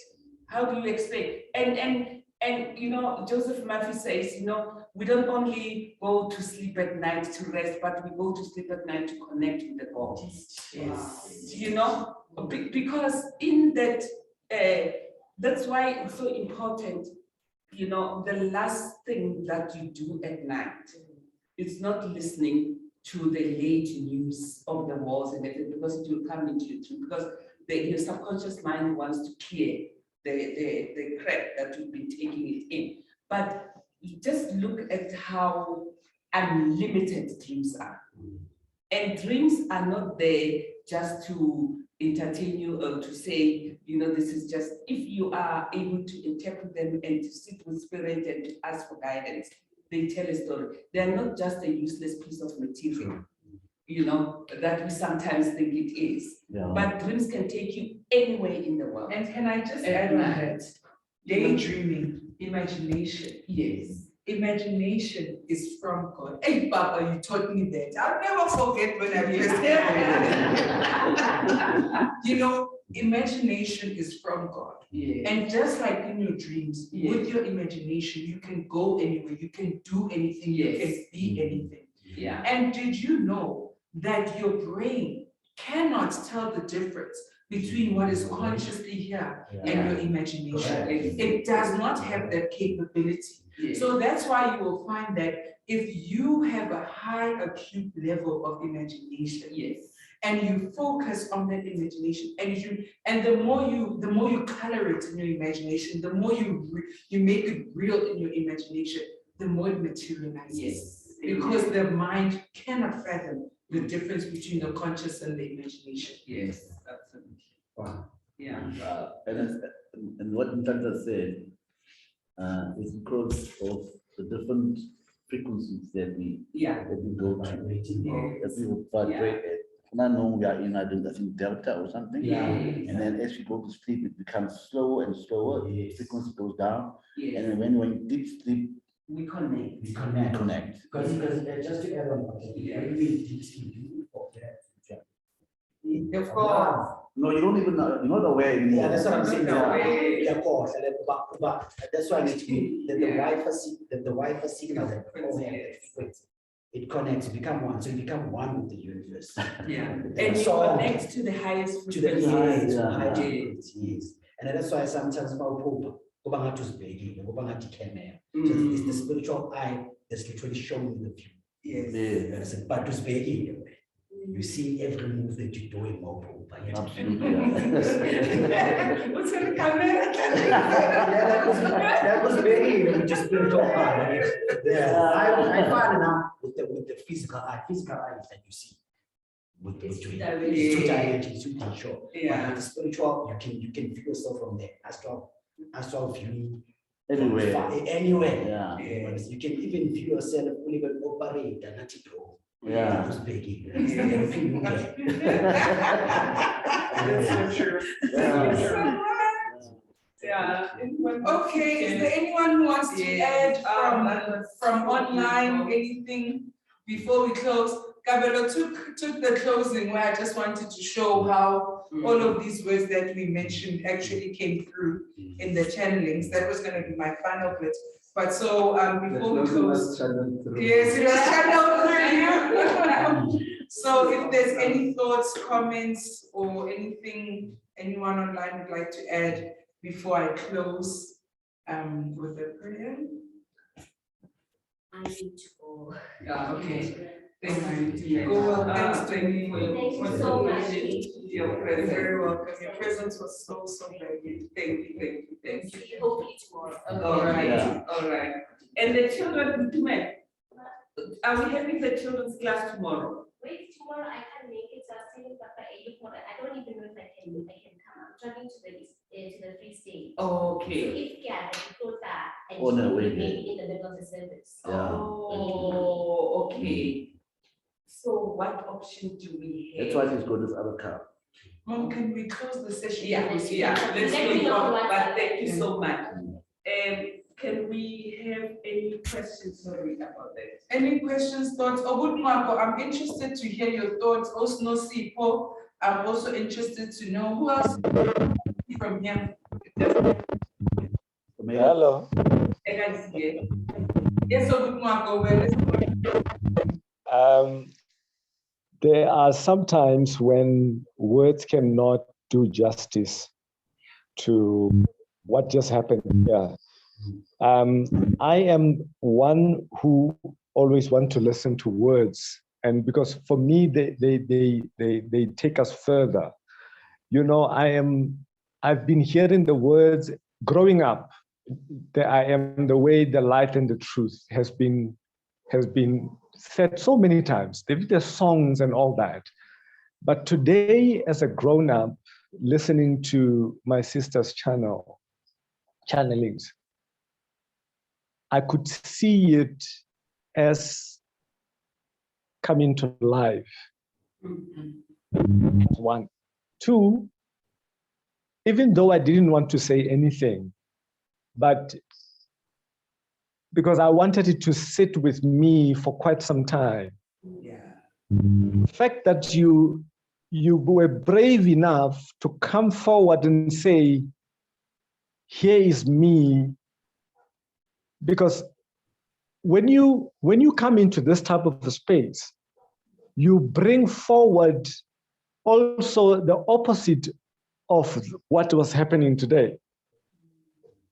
How do you explain? And you know, Joseph Murphy says, you know, we don't only go to sleep at night to rest, but we go to sleep at night to connect with the God. Yes. You know, because in that, that's why it's so important, you know, the last thing that you do at night, it's not listening to the late news of the wars and everything, because it will come into you too, because your subconscious mind wants to clear the crap that you've been taking it in. But you just look at how unlimited dreams are. And dreams are not there just to entertain you or to say, you know, this is just, if you are able to interpret them and to sit with spirit and to ask for guidance, they tell a story. They are not just a useless piece of material, you know, that we sometimes think it is. Yeah. But dreams can take you anywhere in the world. And can I just At add on night. that? Daydreaming, imagination. Yes. Imagination is from God. Hey, Papa, you taught me that. I'll never forget when I first heard it. You know, imagination is from God. Yeah. And just like in your dreams, Yes. with your imagination, you can go anywhere, you can do anything, you Yes. can be anything. Yeah. And did you know that your brain cannot tell the difference between what is consciously here and your imagination? Correct. It does not have that capability. Yes. So that's why you will find that if you have a high acute level of imagination, Yes. and you focus on that imagination, and the more you color it in your imagination, the more you make it real in your imagination, the more it materializes. Yes. Because the mind cannot fathom the difference between the conscious and the imagination. Yes, absolutely. Wow. Yeah. And what Ntanta said is because of the different frequencies that we go to, that we will vibrate at. And I know we are in, I think Delta or something. Yeah. And then as we go to sleep, it becomes slower and slower. Yes. Frequency goes down. Yes. And then when you're in deep sleep, We connect. We we connect. connect. Because just to add on, when we deep sleep, you forget. Of course. No, you don't even know, you're not aware anymore. Yeah, that's what I'm saying. Yeah. Yeah, of course, and then, but that's why I need to be, that the Wi-Fi signal that we all have, that frequency, it connects, you become one, so you become one with the universe. Yeah. And And you so- connect to the highest To the frequency. highest, Yeah. high Yeah. frequency, yes. And that's why sometimes about kuba ngathi usibhekile, kuba ngathi camera. So Mm. it's the spiritual eye that's literally showing you the view. Yes. You understand? But usibhekile, you see every move that you do in Mopo. Absolutely. Yeah. What's in the camera? That was very just spiritual eye. Yeah, I find now with the physical eye is that you see. With It's you. two-dimensional. It's two-dimensional, two-dimensional, sure. But Yeah. with the spiritual, you can feel yourself from there. Astral view. Anywhere. Anywhere. Yeah. You can even view yourself even operate and not go. Yeah. Just big. That's so true. Yeah. Yeah. Okay, is there anyone who wants to add from online beautiful. anything before we close? Kabelo took the closing where I just wanted to show how all of these words that we mentioned actually came through in the channelings. That was going to be my final bit. But so before we close, yes, it was channeled through you. So if there's any thoughts, comments, or anything anyone online would like to add before I close with a prayer. I need to go. Yeah, okay. Thank you. Go well, thanks, Jenny. Thank you so much. Your presence. Very welcome. Your presence was so very. Thank you. See you hopefully tomorrow. All right, Yeah. all right. And the children, are we having the children's class tomorrow? Wait, tomorrow I can't make it, so I'm saying Papa Ayuko, I don't even know if I can come. I'm traveling to the Free State. So Okay. if yeah, I can close that and Oh, no, she will wait, maybe in the middle of the service. Yeah. Oh, okay. So what option do we have? That's why she's got this other car. Mom, can we close the session? Yeah, Let's let's Let do me it, know but what- thank you so much. Can we have any questions, sorry, about that? Any questions, thoughts? Marco, I'm interested to hear your thoughts. Also, no Sipo. I'm also interested to know who else from here. Hello. Yes, Marco, where is There are sometimes when words cannot do justice to what just happened here. I am one who always want to listen to words, and because for me they take us further. You know, I've been hearing the words growing up, that I am the way, the light, and the truth has been said so many times. There's songs and all that. But today, as a grown-up, listening to my sister's channelings, I could see it as coming to life. One. Two, even though I didn't want to say anything, but because I wanted it to sit with me for quite some time. Yeah. The fact that you were brave enough to come forward and say, here is me, because when you come into this type of a space, you bring forward also the opposite of what was happening today.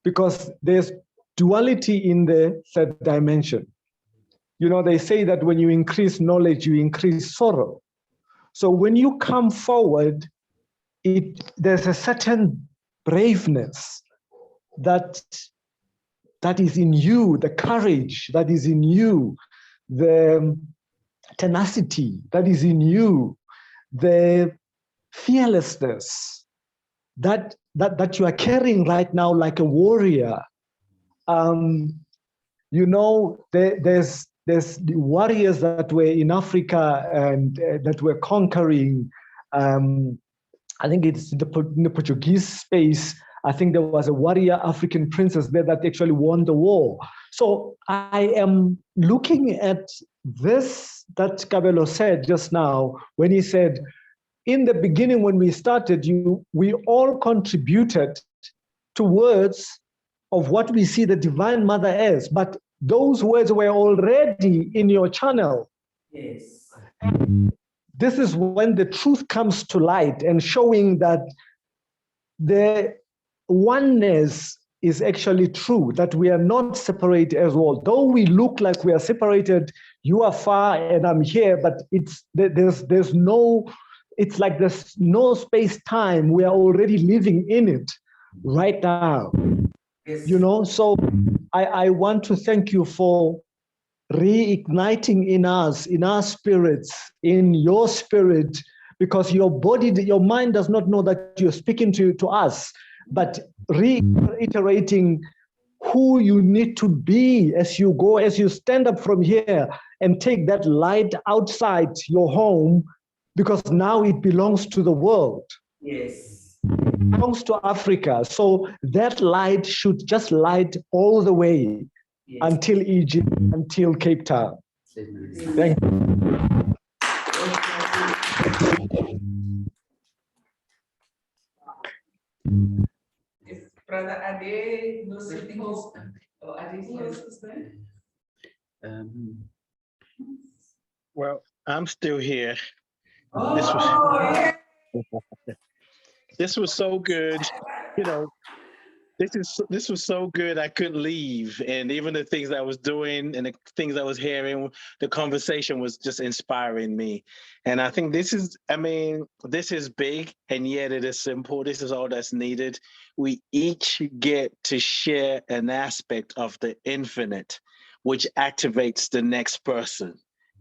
Because there's duality in the third dimension. You know, they say that when you increase knowledge, you increase sorrow. So when you come forward, there's a certain braveness that is in you, the courage that is in you, the tenacity that is in you, the fearlessness that you are carrying right now like a warrior. You know, there's the warriors that were in Africa and that were conquering. I think it's in the Portuguese space. I think there was a warrior African princess there that actually won the war. So I am looking at this that Kabelo said just now when he said, in the beginning when we started, we all contributed to words of what we see the Divine Mother as, but those words were already in your channel. Yes. This is when the truth comes to light and showing that the oneness is actually true, that we are not separate as well. Though we look like we are separated, you are far and I'm here, but there's no, it's like there's no space-time. We are already living in it right now. Yes. You know, so I want to thank you for reigniting in us, in our spirits, in your spirit, because your body, your mind does not know that you're speaking to us, but reiterating who you need to be as you go, as you stand up from here and take that light outside your home, because now it belongs to the world. Yes. It belongs to Africa. So that light should just light all the way until Egypt, until Cape Town. Thank you. If Brother Ade knows something else, or Ade, who else is there? Well, I'm still here. Oh, This was so good. You know, This was so good. I couldn't leave, and even the things I was doing and the things I was hearing, the conversation was just inspiring me. And I think this is, I mean, this is big, and yet it is simple. This is all that's needed. We each get to share an aspect of the infinite, which activates the next person.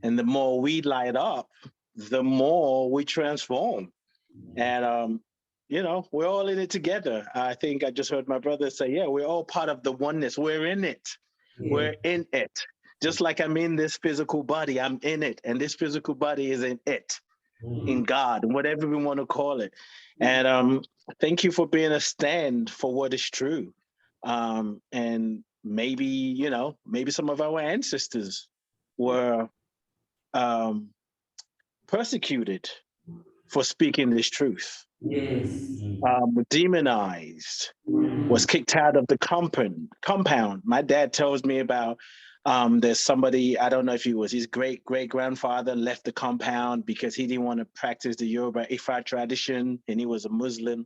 And the more we light up, the more we transform. And you know, we're all in it together. I think I just heard my brother say, yeah, we're all part of the oneness. We're in it. Yeah. We're in it. Just like I'm in this physical body, I'm in it. And this physical body is in it, in God, whatever we want to call it. And thank you for being a stand for what is true. And maybe, you know, maybe some of our ancestors were persecuted for speaking this truth. Yes. Demonized, was kicked out of the compound. My dad tells me about there's somebody, I don't know if he was his great-great-grandfather, left the compound because he didn't want to practice the Yoruba Ifa tradition, and he was a Muslim.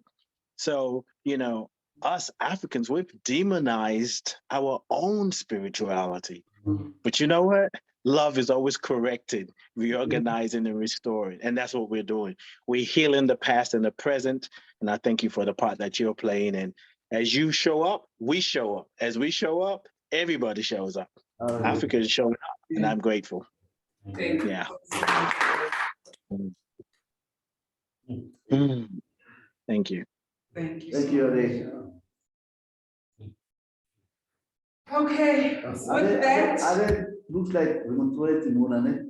So, you know, us Africans, we've demonized our own spirituality. But you know what? Love is always corrected, reorganizing and restoring. And that's what we're doing. We're healing the past and the present. And I thank you for the part that you're playing. And as you show up, we show up. As we show up, everybody shows up. Africa is showing up, and I'm grateful. Thank you. Yeah. Thank you. Thank you. Thank you, Ade. Okay, with that. Ade, looks like we're going to throw it in Munane.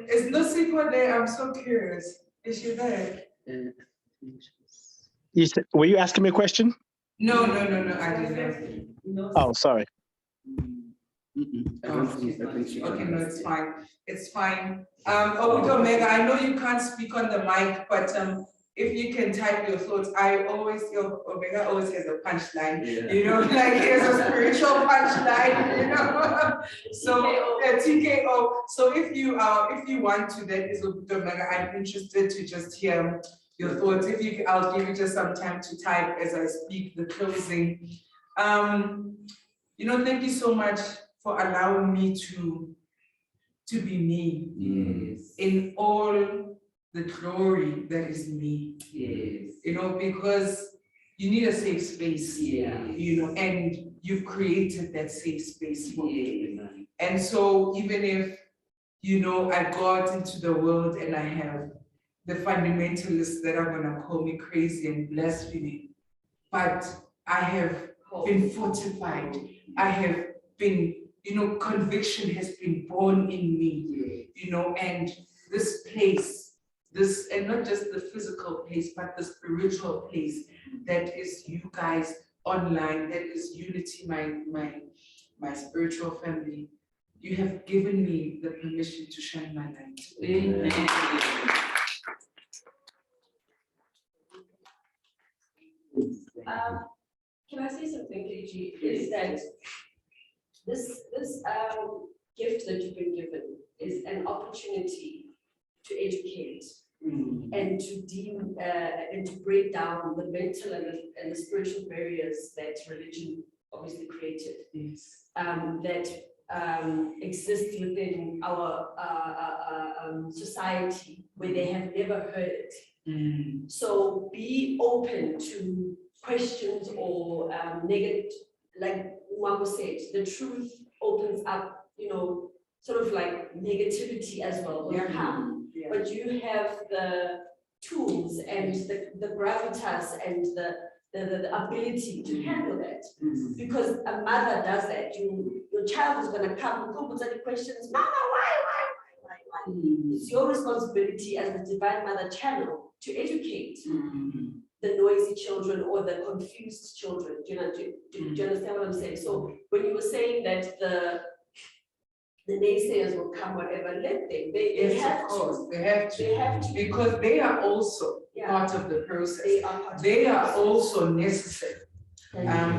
Is Lucy there? I'm so curious. Is she there? Were you asking me a question? No, I didn't. Oh, sorry. Okay, no, it's fine. It's fine. Omega, I know you can't speak on the mic, but if you can type your thoughts, Omega always has a punchline, you know, like he has a spiritual punchline, you know. So TKO. So if you want to, that is Omega. I'm interested to just hear your thoughts. I'll give you just some time to type as I speak the closing. You know, thank you so much for allowing me to be me in all the glory that is me. Yes. You know, because you need a safe space, you know, and you've created that safe space for me. And so even if, you know, I go out into the world and I have the fundamentalists that are gonna call me crazy and blaspheming, but I have been fortified. I have been, you know, conviction has been born in me, you know, and this place, and not just the physical place, but the spiritual place that is you guys online, that is Unity, my spiritual family. You have given me the permission to shine my light. Amen. Can I say something, KG? Is that this gift that you've been given is an opportunity to educate and to break down the mental and the spiritual barriers that religion obviously created. Yes. That exist within our society where they have never heard it. So be open to questions or negative, like Mwango said, the truth opens up, you know, sort of like negativity as well will come. But you have the tools and the gravitas and the ability to handle that. Because a mother does that. Your child is going to come and put the questions, Mama, why? It's your responsibility as the Divine Mother channel to educate the noisy children or the confused children. Do you understand what I'm saying? So when you were saying that the naysayers will come, whatever, let them. They have to. They have to. Because they are also part of the process. They are also necessary.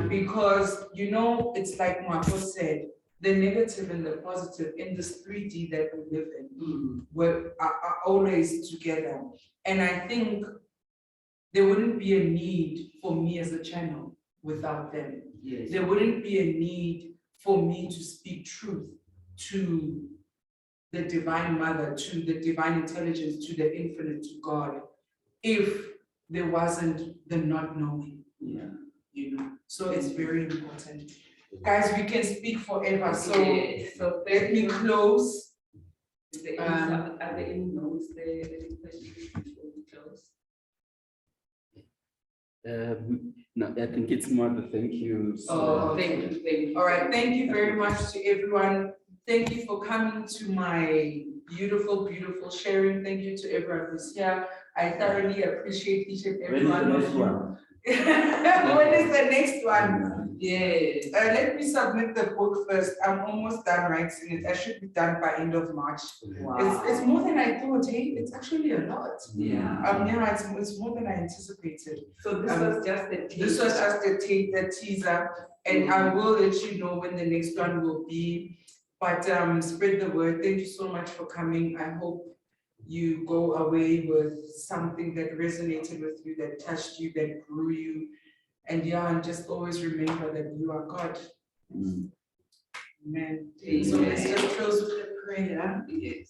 Because, you know, it's like Marco said, the negative and the positive in this 3D that we live in are always together. And I think there wouldn't be a need for me as a channel without them. Yes. There wouldn't be a need for me to speak truth to the Divine Mother, to the divine intelligence, to the infinite, to God, if there wasn't the not knowing. Yeah. You know, so it's very important. Guys, we can speak forever, so So let me close. Are there any notes there, any questions before we close? No, I think it's more the thank you. Oh, Thank you. All right, thank you very much to everyone. Thank you for coming to my beautiful, beautiful sharing. Thank you to everyone who's here. I thoroughly appreciate each and every one of you. When is the next one? Yes. Let me submit the book first. I'm almost done writing it. I should be done by end of March. Wow. It's more than I thought, hey? It's actually a lot. Yeah. Yeah, it's more than I anticipated. So this was just a teaser. This was just a teaser, and I will let you know when the next one will be. But spread the word. Thank you so much for coming. I hope you go away with something that resonated with you, that touched you, that grew you. And yeah, and just always remember that you are God. Amen. So let's just close with a prayer. Yes.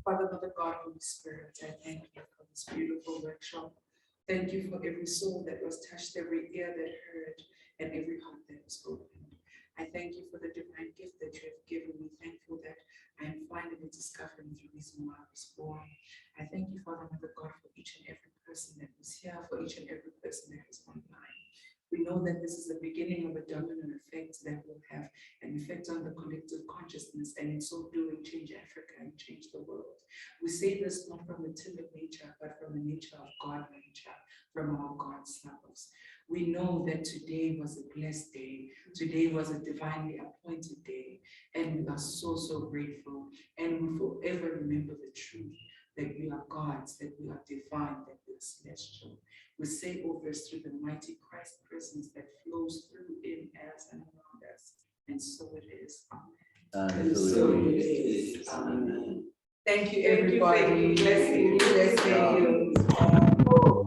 Father, Mother God, Holy Spirit, I thank you for this beautiful workshop. Thank you for every soul that was touched, every ear that heard, and every heart that was opened. I thank you for the divine gift that you have given me. Thankful that I am finally discovering the reason why I was born. I thank you, Father, Mother God, for each and every person that was here, for each and every person that was online. We know that this is the beginning of a domino effect that will have an effect on the collective consciousness, and in so doing, change Africa and change the world. We say this not from a timid nature, but from a nature of God nature, from our God selves. We know that today was a blessed day. Today was a divinely appointed day, and we are so, so grateful. And we forever remember the truth that we are gods, that we are divine, that we are celestial. We say all this through the mighty Christ presence that flows through, in, as, and around us. And so it is. Amen. And so it is. Thank you, everybody. Blessing you.